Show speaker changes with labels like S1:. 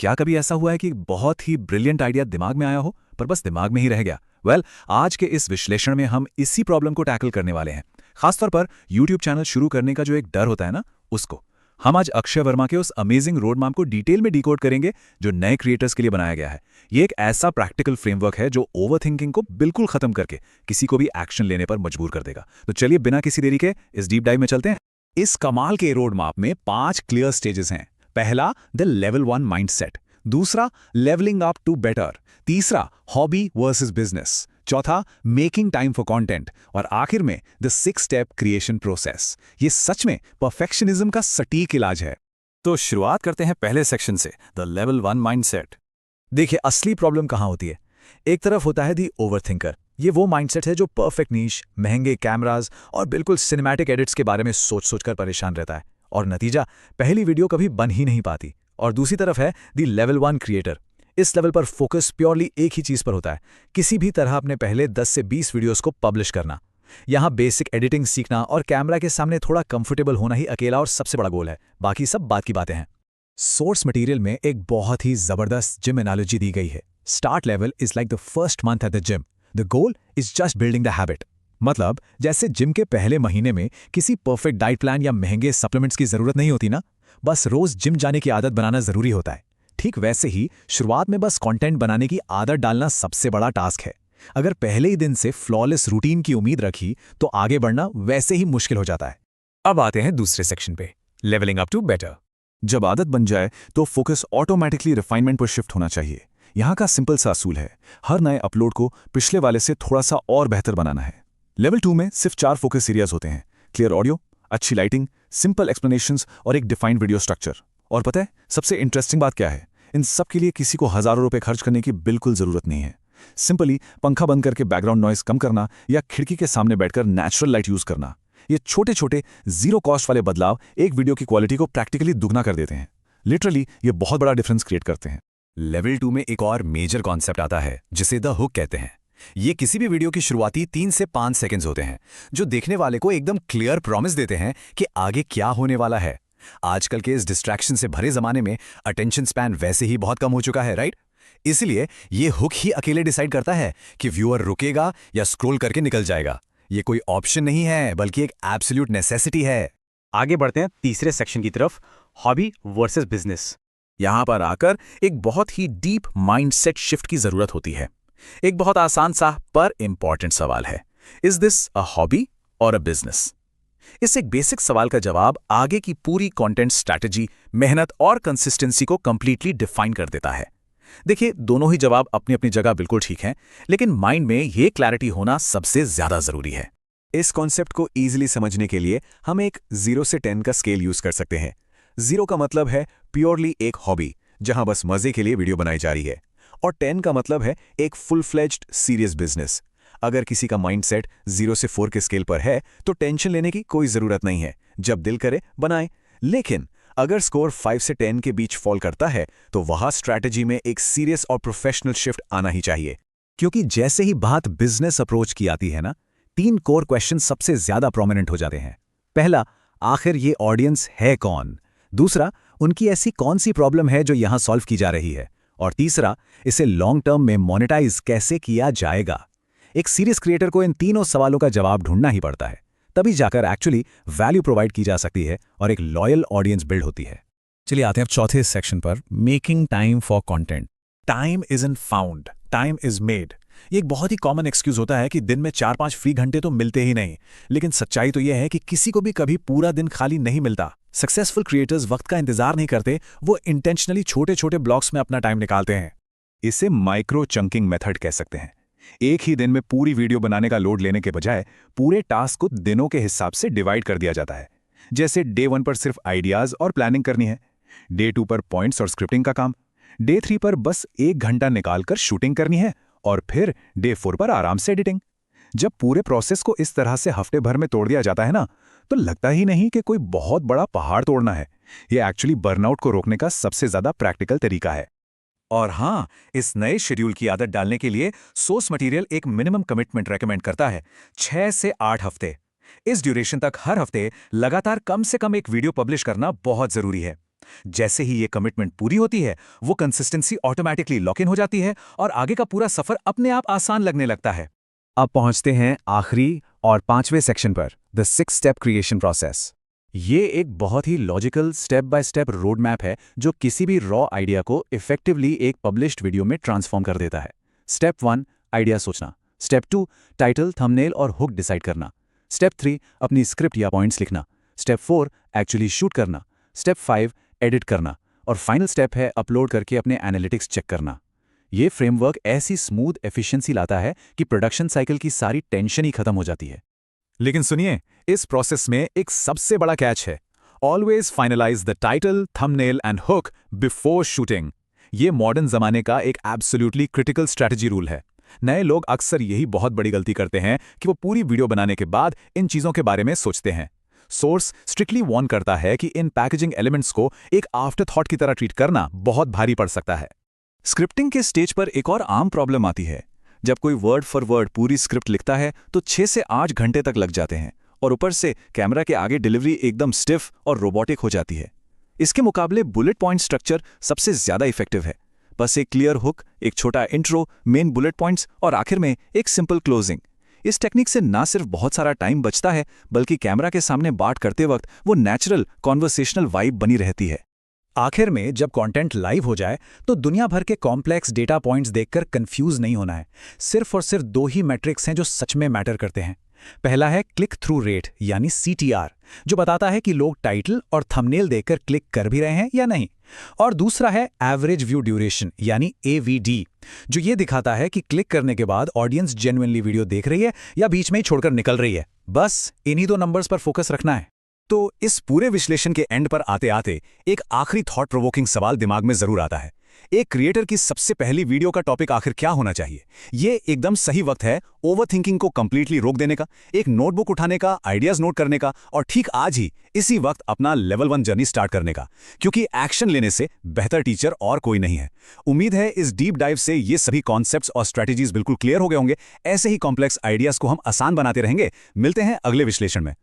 S1: क्या कभी ऐसा हुआ है कि बहुत ही ब्रिलियंट आइडिया दिमाग में आया हो पर बस दिमाग में ही रह गया? आज के इस विश्लेषण में हम इसी प्रॉब्लम को टैकल करने वाले हैं। खासतौर पर यूट्यूब चैनल शुरू करने का जो एक डर होता है ना, उसको हम आज अक्षय वर्मा के उस अमेजिंग रोड मैप को डिटेल में डिकोड करेंगे जो नए क्रिएटर्स के लिए बनाया गया है। ये एक ऐसा प्रैक्टिकल फ्रेमवर्क है जो ओवरथिंकिंग को बिल्कुल खत्म करके किसी को भी एक्शन लेने पर मजबूर कर देगा। तो चलिए बिना किसी देरी के इस डीप डाइव में चलते हैं। इस कमाल के रोड मैप में 5 क्लियर स्टेजेस हैं। पहला, द लेवल 1 माइंडसेट। दूसरा, लेवलिंग अप टू बेटर। तीसरा, हॉबी वर्सेस बिजनेस। चौथा, मेकिंग टाइम फॉर कंटेंट। और आखिर में द 6 स्टेप क्रिएशन प्रोसेस। ये सच में परफेक्शनिज्म का सटीक इलाज है।
S2: तो शुरुआत करते हैं पहले सेक्शन से, द लेवल 1 माइंडसेट।
S1: देखिए, असली प्रॉब्लम कहाँ होती है। एक तरफ होता है दी ओवरथिंकर। ये वो माइंडसेट है जो परफेक्ट नीश, महंगे कैमरास और बिल्कुल सिनेमैटिक एडिट्स के बारे में सोच सोचकर परेशान रहता है, और नतीजा पहली वीडियो कभी बन ही नहीं पाती। और दूसरी तरफ है दी लेवल 1 क्रिएटर। इस लेवल पर फोकस प्योरली एक ही चीज पर होता है, किसी भी तरह अपने पहले 10 से 20 वीडियोस को पब्लिश करना। यहाँ बेसिक एडिटिंग सीखना और कैमरा के सामने थोड़ा कंफर्टेबल होना ही अकेला और सबसे बड़ा गोल है, बाकी सब बात की बातें हैं। सोर्स मटेरियल में एक बहुत ही जबरदस्त जिम एनालॉजी दी गई है। Start level is like the first month at the gym, the goal is just building the habit. मतलब जैसे जिम के पहले महीने में किसी परफेक्ट डाइट प्लान या महंगे सप्लीमेंट्स की जरूरत नहीं होती ना, बस रोज जिम जाने की आदत बनाना जरूरी होता है। ठीक वैसे ही शुरुआत में बस कंटेंट बनाने की आदत डालना सबसे बड़ा टास्क है। अगर पहले ही दिन से फ्लॉलेस रूटीन की उम्मीद रखी तो आगे बढ़ना वैसे ही मुश्किल हो जाता है।
S2: अब आते हैं दूसरे सेक्शन पे, लेवलिंग अप टू बेटर। जब आदत बन जाए तो फोकस ऑटोमेटिकली रिफाइनमेंट पर शिफ्ट होना चाहिए। यहाँ का सिंपल सा असूल है, हर नए अपलोड को पिछले वाले से थोड़ा सा और बेहतर बनाना है। लेवल 2 में सिर्फ 4 फोकस एरियाज होते हैं: क्लियर ऑडियो, अच्छी लाइटिंग, सिंपल एक्सप्लेनेशंस और एक डिफाइंड वीडियो स्ट्रक्चर। और पता है सबसे इंटरेस्टिंग बात क्या है? इन सब के लिए किसी को हजारों रुपए खर्च करने की बिल्कुल जरूरत नहीं है। सिंपली पंखा बंद करके बैकग्राउंड नॉइस कम करना या खिड़की के सामने बैठकर नेचुरल लाइट यूज करना, ये छोटे छोटे जीरो कॉस्ट वाले बदलाव एक वीडियो की क्वालिटी को प्रैक्टिकली दुगना कर देते हैं। लिटरली ये बहुत बड़ा डिफरेंस क्रिएट करते हैं। लेवल 2 में एक और मेजर कॉन्सेप्ट आता है जिसे द हुक कहते हैं। ये किसी भी वीडियो की शुरुआती 3 से 5 सेकंड्स होते हैं जो देखने वाले को एकदम क्लियर प्रॉमिस देते हैं कि आगे क्या होने वाला है। आजकल के इस डिस्ट्रैक्शन से भरे जमाने में अटेंशन स्पैन वैसे ही बहुत कम हो चुका है, राइट? इसलिए ये हुक ही अकेले डिसाइड करता है कि व्यूअर रुकेगा या स्क्रॉल करके निकल जाएगा। ये कोई ऑप्शन नहीं है बल्कि एक एब्सोल्यूट नेसेसिटी है।
S3: आगे बढ़ते हैं तीसरे सेक्शन की तरफ, हॉबी वर्सेस बिजनेस।
S2: यहां पर आकर एक बहुत ही डीप माइंडसेट शिफ्ट की जरूरत होती है। एक बहुत आसान सा पर इंपॉर्टेंट सवाल है, इज दिस अ हॉबी और अ बिजनेस? इस एक बेसिक सवाल का जवाब आगे की पूरी कंटेंट स्ट्रैटेजी, मेहनत और कंसिस्टेंसी को कंप्लीटली डिफाइन कर देता है। देखिए, दोनों ही जवाब अपनी अपनी जगह बिल्कुल ठीक हैं, लेकिन माइंड में ये क्लैरिटी होना सबसे ज्यादा जरूरी है।
S1: इस कॉन्सेप्ट को इजीली समझने के लिए हम एक 0 से 10 का स्केल यूज कर सकते हैं। 0 का मतलब है प्योरली एक हॉबी जहां बस मजे के लिए वीडियो बनाई जा रही है, और 10 का मतलब है एक फुल फ्लेज्ड सीरियस बिजनेस। अगर किसी का माइंडसेट 0 से 4 के स्केल पर है तो टेंशन लेने की कोई जरूरत नहीं है, जब दिल करे बनाए। लेकिन अगर स्कोर 5 से 10 के बीच फॉल करता है तो वहां स्ट्रैटेजी में एक सीरियस और प्रोफेशनल शिफ्ट आना ही चाहिए। क्योंकि जैसे ही बात बिजनेस अप्रोच की आती है ना, 3 कोर क्वेश्चन सबसे ज्यादा प्रोमिनेंट हो जाते हैं। पहला, आखिर ये ऑडियंस है कौन? दूसरा, उनकी ऐसी कौन सी प्रॉब्लम है जो यहां सॉल्व की जा रही है? और तीसरा, इसे लॉन्ग टर्म में मोनेटाइज कैसे किया जाएगा? एक सीरियस क्रिएटर को इन तीनों सवालों का जवाब ढूंढना ही पड़ता है, तभी जाकर एक्चुअली वैल्यू प्रोवाइड की जा सकती है और एक लॉयल ऑडियंस बिल्ड होती है।
S2: चलिए आते हैं अब चौथे सेक्शन पर, making time for content. Time isn't found, time is made. ये एक बहुत ही कॉमन एक्सक्यूज होता है कि दिन में 4-5 फ्री घंटे तो मिलते ही नहीं, लेकिन सच्चाई तो यह है कि किसी को भी कभी पूरा दिन खाली नहीं मिलता। सक्सेसफुल क्रिएटर्स वक्त का इंतजार नहीं करते, वो इंटेंशनली छोटे छोटे ब्लॉक्स में अपना टाइम निकालते हैं।
S1: इसे माइक्रो चंकिंग मेथड कह सकते हैं। एक ही दिन में पूरी वीडियो बनाने का लोड लेने के बजाय पूरे टास्क को दिनों के हिसाब से डिवाइड कर दिया जाता है। जैसे डे 1 पर सिर्फ आइडियाज और प्लानिंग करनी है, डे 2 पर पॉइंट्स और स्क्रिप्टिंग का काम, डे 3 पर बस 1 घंटा निकालकर शूटिंग करनी है, और फिर डे 4 पर आराम से एडिटिंग। जब पूरे प्रोसेस को इस तरह से हफ्ते भर में तोड़ दिया जाता है ना, तो लगता ही नहीं कि कोई बहुत बड़ा पहाड़ तोड़ना है। ये एक्चुअली बर्नआउट को रोकने का सबसे ज्यादा प्रैक्टिकल तरीका है। और हाँ, इस नए शेड्यूल की आदत डालने के लिए सोर्स मटेरियल एक मिनिमम कमिटमेंट रेकमेंड करता है, 6 से 8 हफ्ते। इस ड्यूरेशन तक हर हफ्ते लगातार कम से कम एक वीडियो पब्लिश करना बहुत जरूरी है।
S2: जैसे ही ये कमिटमेंट पूरी होती है, वो कंसिस्टेंसी ऑटोमैटिकली लॉक इन हो जाती है और आगे का पूरा सफर अपने आप आसान लगने लगता है। अब पहुंचते हैं आखिरी और 5वें सेक्शन पर, द 6 स्टेप क्रिएशन प्रोसेस। ये एक बहुत ही logical step by step road map है जो किसी भी रॉ आइडिया को इफेक्टिवली एक पब्लिश्ड वीडियो में ट्रांसफॉर्म कर देता है। स्टेप 1, आइडिया सोचना। स्टेप 2, टाइटल, थंबनेल और हुक डिसाइड करना। स्टेप 3, अपनी स्क्रिप्ट या पॉइंट्स लिखना। स्टेप 4, एक्चुअली शूट करना। स्टेप 5, एडिट करना। और फाइनल स्टेप है अपलोड करके अपने एनालिटिक्स चेक करना। ये फ्रेमवर्क ऐसी स्मूथ एफिशिएंसी लाता है कि प्रोडक्शन साइकिल की सारी टेंशन ही खत्म हो जाती है। लेकिन सुनिए, इस प्रोसेस में एक सबसे बड़ा कैच है। Always finalise the title, thumbnail and hook before shooting. ये मॉडर्न जमाने का एक एब्सोल्युटली क्रिटिकल स्ट्रैटेजी रूल है। नए लोग अक्सर यही बहुत बड़ी गलती करते हैं कि वो पूरी वीडियो बनाने के बाद इन चीज़ों के बारे में सोचते हैं। सोर्स स्ट्रिक्टली वार्न करता है कि इन पैकेजिंग एलिमेंट्स को एक आफ्टर थॉट की तरह ट्रीट करना बहुत भारी पड़ सकता है। स्क्रिप्टिंग के स्टेज पर एक और आम प्रॉब्लम आती है। जब कोई वर्ड फॉर वर्ड पूरी स्क्रिप्ट लिखता है तो 6 से 8 घंटे तक लग जाते हैं और ऊपर से कैमरा के आगे डिलीवरी एकदम स्टिफ और रोबोटिक हो जाती है। इसके मुकाबले बुलेट पॉइंट स्ट्रक्चर सबसे ज्यादा इफेक्टिव है। बस एक क्लियर हुक, एक छोटा इंट्रो, मेन बुलेट पॉइंट्स और आखिर में एक सिंपल क्लोजिंग। इस टेक्निक से ना सिर्फ बहुत सारा टाइम बचता है, बल्कि कैमरा के सामने बात करते वक्त वो नेचुरल कॉन्वर्सेशनल वाइब बनी रहती है।
S1: आखिर में जब कंटेंट लाइव हो जाए तो दुनिया भर के कॉम्प्लेक्स डेटा पॉइंट्स देखकर कंफ्यूज नहीं होना है। सिर्फ और सिर्फ 2 ही मैट्रिक्स हैं जो सच में मैटर करते हैं। पहला है क्लिक थ्रू रेट यानी CTR, जो बताता है कि लोग टाइटल और थंबनेल देखकर क्लिक कर भी रहे हैं या नहीं। और दूसरा है एवरेज व्यू ड्यूरेशन यानी AVD, जो ये दिखाता है कि क्लिक करने के बाद ऑडियंस जेन्युइनली वीडियो देख रही है या बीच में ही छोड़कर निकल रही है। बस इन्हीं 2 नंबर्स पर फोकस रखना है।
S2: तो इस पूरे विश्लेषण के एंड पर आते आते एक आखिरी थॉट प्रोवोकिंग सवाल दिमाग में जरूर आता है। एक क्रिएटर की सबसे पहली वीडियो का टॉपिक आखिर क्या होना चाहिए? ये एकदम सही वक्त है ओवरथिंकिंग को कंप्लीटली रोक देने का, एक नोटबुक उठाने का, आइडियाज नोट करने का और ठीक आज ही इसी वक्त अपना लेवल 1 जर्नी स्टार्ट करने का, क्योंकि एक्शन लेने से बेहतर टीचर और कोई नहीं है। उम्मीद है इस डीप डाइव से ये सभी कॉन्सेप्ट्स और स्ट्रेटेजीज बिल्कुल क्लियर हो गए होंगे। ऐसे ही कॉम्प्लेक्स आइडियाज को हम आसान बनाते रहेंगे। मिलते हैं अगले विश्लेषण में।